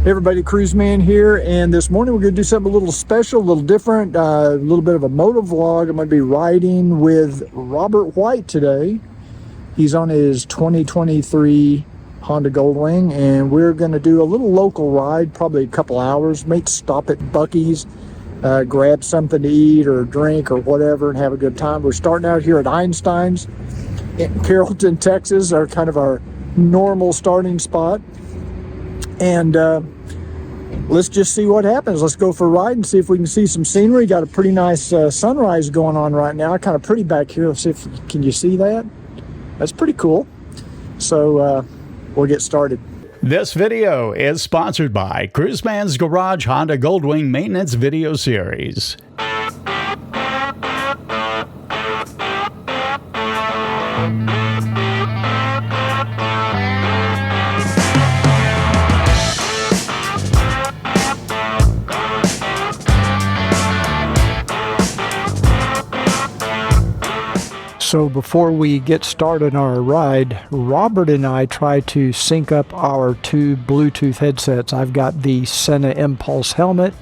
Hey everybody, Cruiseman here, and this morning we're going to do something a little special, a little different, a little bit of a MOTOVLOG. I'm going to be riding with Robert White today. He's on his 2023 Honda Goldwing, and we're going to do a little local ride, probably a couple hours. Might stop at Buc-ees, grab something to eat or drink or whatever and have a good time. We're starting out here at Einstein's in Carrollton, Texas, kind of our normal starting spot. And let's just see what happens. Let's go for a ride and see if we can see some scenery. Got a pretty nice sunrise going on right now. Kind of pretty back here. Let's see if can you see that? That's pretty cool. So we'll get started. This video is sponsored by Cruiseman's Garage Honda Goldwing Maintenance Video Series. So before we get started on our ride, Robert and I try to sync up our two Bluetooth headsets. I've got the Sena Impulse helmet.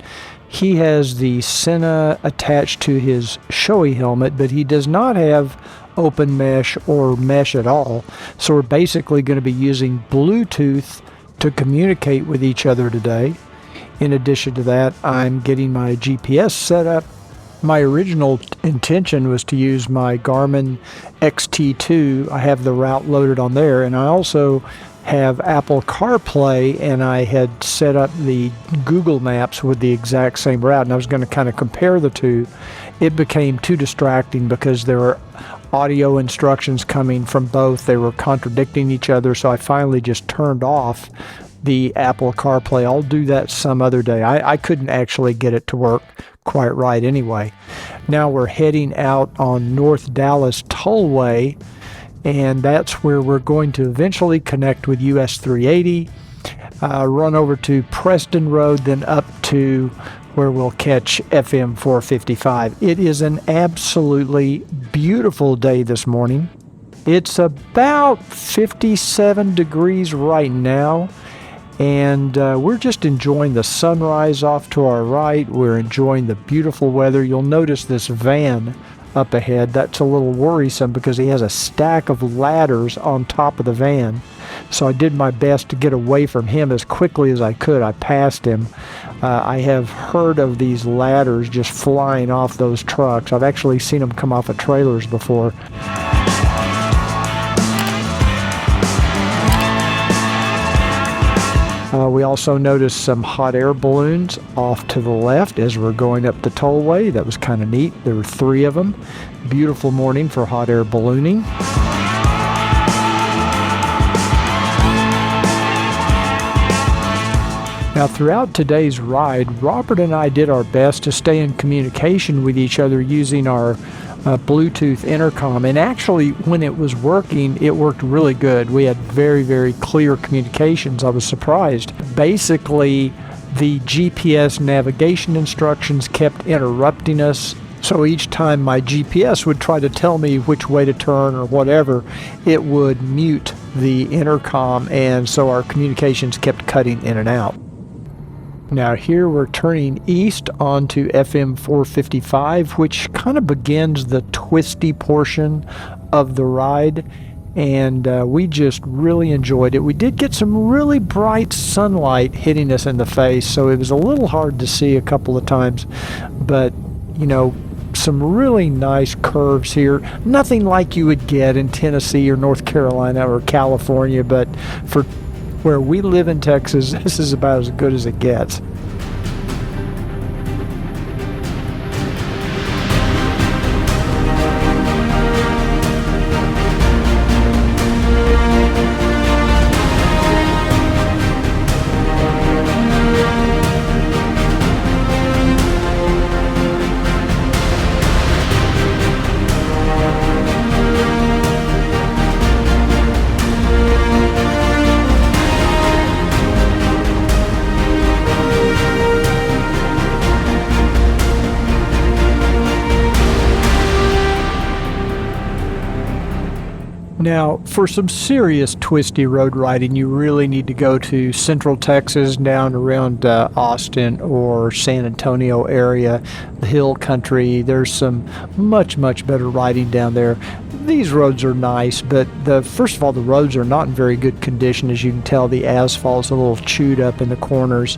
He has the Sena attached to his Shoei helmet, but he does not have open mesh or mesh at all. So we're basically going to be using Bluetooth to communicate with each other today. In addition to that, I'm getting my GPS set up. My original intention was to use my Garmin XT2. I have the route loaded on there, and I also have Apple CarPlay, and I had set up the Google Maps with the exact same route, and I was going to kind of compare the two. It became too distracting because there were audio instructions coming from both. They were contradicting each other, so I finally just turned off the Apple CarPlay. I'll do that some other day. I couldn't actually get it to work quite right anyway. Now we're heading out on North Dallas Tollway, and that's where we're going to eventually connect with US 380, run over to Preston Road, then up to where we'll catch FM 455. It is an absolutely beautiful day this morning. It's about 57 degrees right now. And we're just enjoying the sunrise off to our right. We're enjoying the beautiful weather. You'll notice this van up ahead. That's a little worrisome because he has a stack of ladders on top of the van. So I did my best to get away from him as quickly as I could. I passed him. I have heard of these ladders just flying off those trucks. I've actually seen them come off of trailers before. We also noticed some hot air balloons off to the left as we're going up the tollway. That was kind of neat. There were 3 of them. Beautiful morning for hot air ballooning. Now, throughout today's ride, Robert and I did our best to stay in communication with each other using our Bluetooth intercom, and actually when it was working, it worked really good. We had very, very clear communications. I was surprised. Basically, the GPS navigation instructions kept interrupting us, so each time my GPS would try to tell me which way to turn or whatever, it would mute the intercom, and so our communications kept cutting in and out. Now here we're turning east onto FM 455, which kind of begins the twisty portion of the ride, and we just really enjoyed it. We did get some really bright sunlight hitting us in the face, so it was a little hard to see a couple of times, but you know, some really nice curves here. Nothing like you would get in Tennessee or North Carolina or California, but for where we live in Texas, this is about as good as it gets. Now, for some serious twisty road riding, you really need to go to Central Texas, down around Austin or San Antonio area, the hill country. There's some much better riding down there. These roads are nice, but first of all, the roads are not in very good condition. As you can tell, the asphalt's a little chewed up in the corners.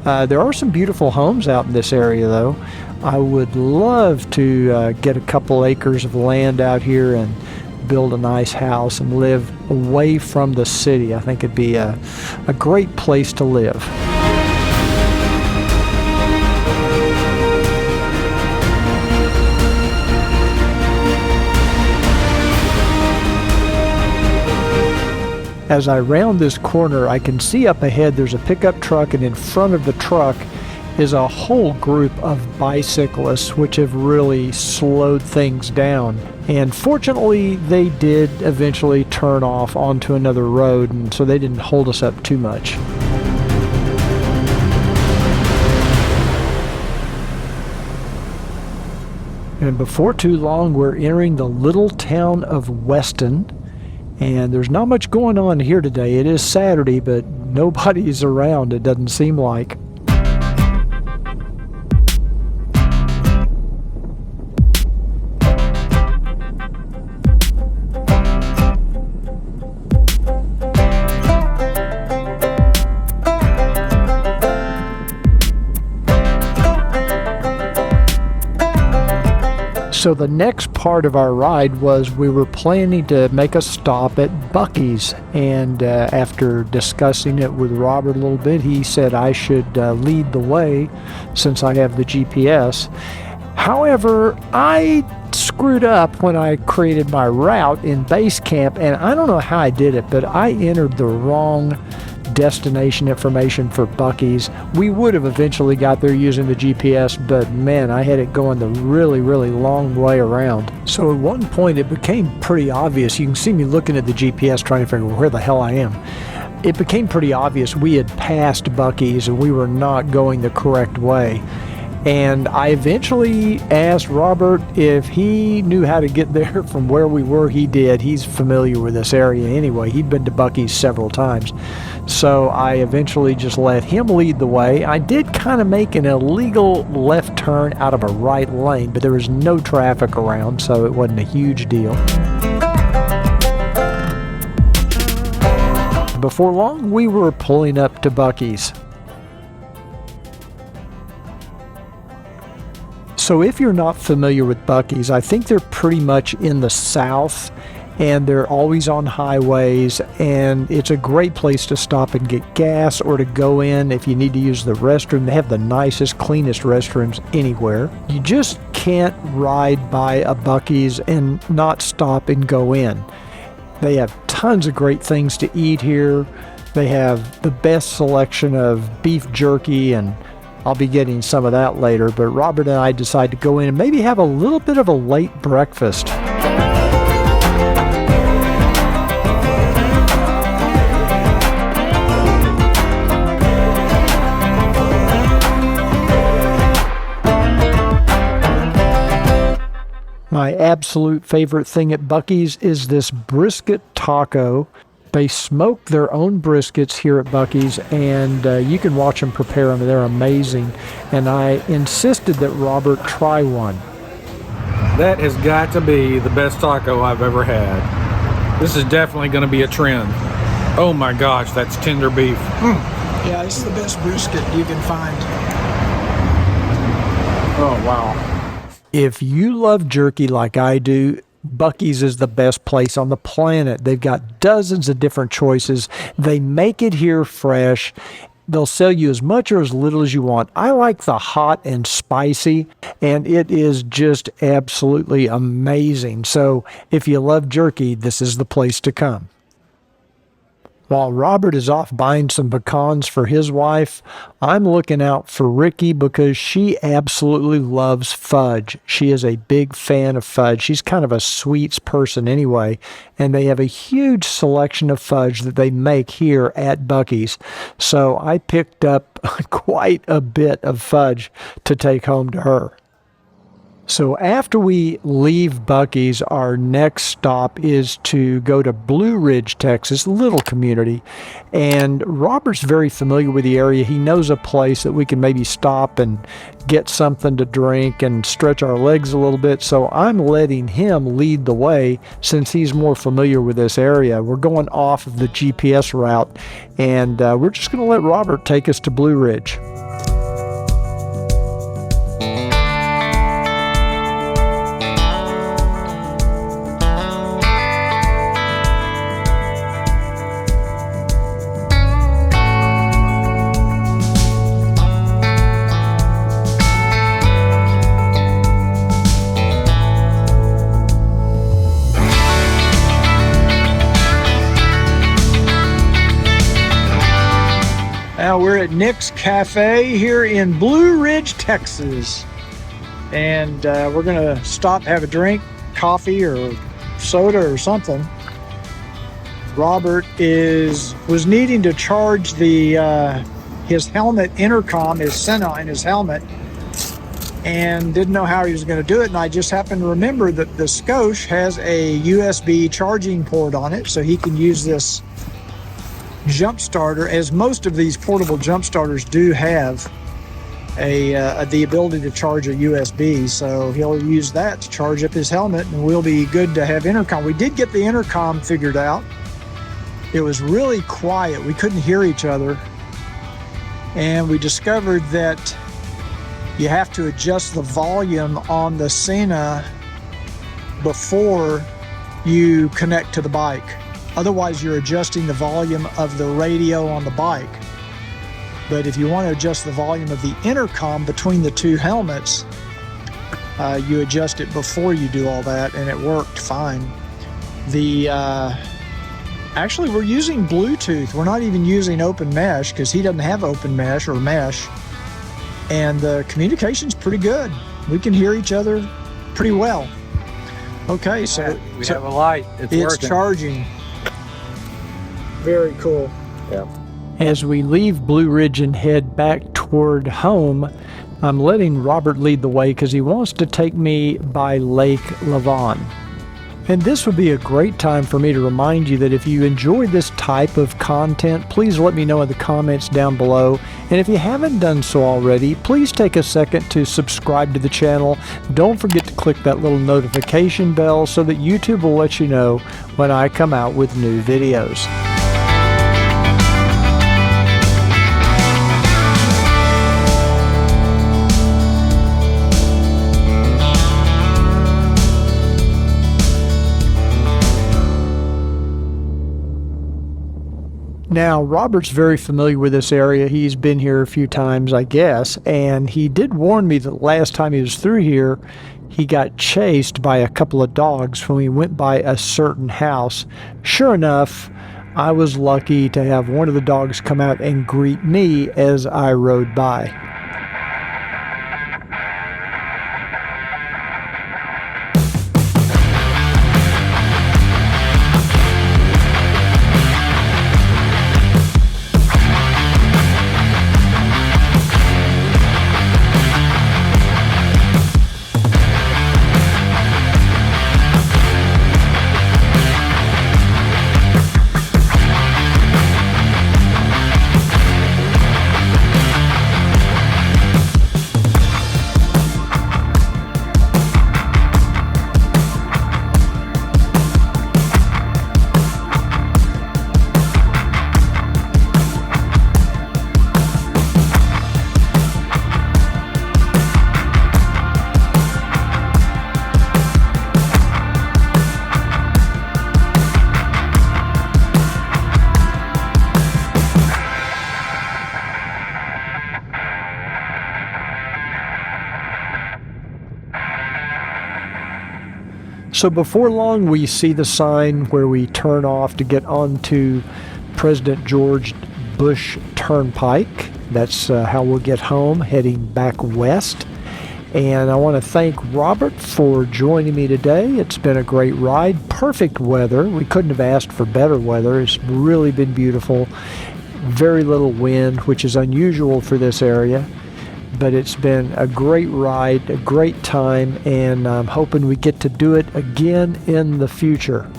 There are some beautiful homes out in this area, though. I would love to get a couple acres of land out here and build a nice house and live away from the city. I think it'd be a great place to live. As I round this corner, I can see up ahead there's a pickup truck, and in front of the truck is a whole group of bicyclists which have really slowed things down. And fortunately, they did eventually turn off onto another road, and so they didn't hold us up too much. And before too long, we're entering the little town of Weston. And there's not much going on here today. It is Saturday, but nobody's around, it doesn't seem like. So the next part of our ride was we were planning to make a stop at Buc-ees, and after discussing it with Robert a little bit, he said I should lead the way since I have the GPS. However, I screwed up when I created my route in base camp, and I don't know how I did it, but I entered the wrong destination information for Buc-ees. We would have eventually got there using the GPS, but man, I had it going the really long way around. So at one point it became pretty obvious. You can see me looking at the GPS trying to figure out where the hell I am. It became pretty obvious we had passed Buc-ees and we were not going the correct way. And I eventually asked Robert if he knew how to get there from where we were. He did. He's familiar with this area anyway. He'd been to Buc-ees several times. So I eventually just let him lead the way. I did kind of make an illegal left turn out of a right lane, but there was no traffic around, so it wasn't a huge deal. Before long, we were pulling up to Buc-ees. So if you're not familiar with Buc-ees, I think they're pretty much in the south, and they're always on highways, and it's a great place to stop and get gas or to go in if you need to use the restroom. They have the nicest, cleanest restrooms anywhere. You just can't ride by a Buc-ees and not stop and go in. They have tons of great things to eat here. They have the best selection of beef jerky, and I'll be getting some of that later, but Robert and I decided to go in and maybe have a little bit of a late breakfast. My absolute favorite thing at Buc-ees is this brisket taco. They smoke their own briskets here at Buc-ees, and you can watch them prepare them. They're amazing. And I insisted that Robert try one. That has got to be the best taco I've ever had. This is definitely going to be a trend. Oh my gosh, that's tender beef. Yeah, this is the best brisket you can find. Oh wow. If you love jerky like I do, Buc-ees is the best place on the planet. They've got dozens of different choices. They make it here fresh. They'll sell you as much or as little as you want. I like the hot and spicy, and it is just absolutely amazing. So if you love jerky, this is the place to come. While Robert is off buying some pecans for his wife, I'm looking out for Ricky because she absolutely loves fudge. She is a big fan of fudge. She's kind of a sweets person anyway, and they have a huge selection of fudge that they make here at Buc-ees. So I picked up quite a bit of fudge to take home to her. So after we leave Buc-ee's, our next stop is to go to Blue Ridge, Texas, a little community. And Robert's very familiar with the area. He knows a place that we can maybe stop and get something to drink and stretch our legs a little bit. So I'm letting him lead the way since he's more familiar with this area. We're going off of the GPS route, and we're just going to let Robert take us to Blue Ridge. Now we're at Nick's Cafe here in Blue Ridge, Texas. And we're gonna stop, have a drink, coffee or soda or something. Robert was needing to charge his helmet intercom, his Senna in his helmet, and didn't know how he was gonna do it. And I just happened to remember that the Scotia has a USB charging port on it, so he can use this jump starter, as most of these portable jump starters do have the ability to charge a USB. So he'll use that to charge up his helmet, and we'll be good to have intercom. We did get the intercom figured out. It was really quiet. We couldn't hear each other. And we discovered that you have to adjust the volume on the Senna before you connect to the bike. Otherwise, you're adjusting the volume of the radio on the bike. But if you want to adjust the volume of the intercom between the two helmets, you adjust it before you do all that, and it worked fine. Actually, we're using Bluetooth. We're not even using open mesh because he doesn't have open mesh or mesh. And the communication's pretty good. We can hear each other pretty well. Okay, so we have a light. It's working. Charging. Very cool. Yeah. As we leave Blue Ridge and head back toward home, I'm letting Robert lead the way because he wants to take me by Lake Lavon. And this would be a great time for me to remind you that if you enjoy this type of content, please let me know in the comments down below. And if you haven't done so already, please take a second to subscribe to the channel. Don't forget to click that little notification bell so that YouTube will let you know when I come out with new videos. Now, Robert's very familiar with this area. He's been here a few times, I guess, and he did warn me that last time he was through here, he got chased by a couple of dogs when we went by a certain house. Sure enough, I was lucky to have one of the dogs come out and greet me as I rode by. So before long, we see the sign where we turn off to get onto President George Bush Turnpike. That's how we'll get home, heading back west. And I want to thank Robert for joining me today. It's been a great ride. Perfect weather. We couldn't have asked for better weather. It's really been beautiful. Very little wind, which is unusual for this area. but it's been a great ride, a great time, and I'm hoping we get to do it again in the future.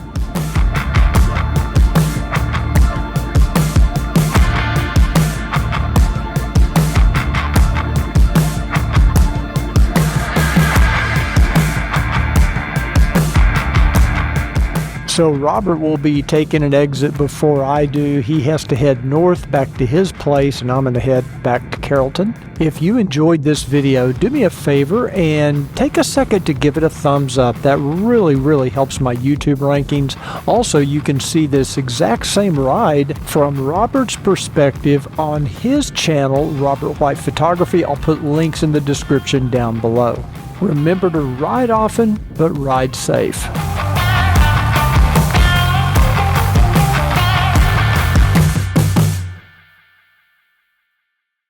So Robert will be taking an exit before I do. He has to head north back to his place, and I'm going to head back to Carrollton. If you enjoyed this video, do me a favor and take a second to give it a thumbs up. That really helps my YouTube rankings. Also, you can see this exact same ride from Robert's perspective on his channel, Robert White Photography. I'll put links in the description down below. Remember to ride often, but ride safe.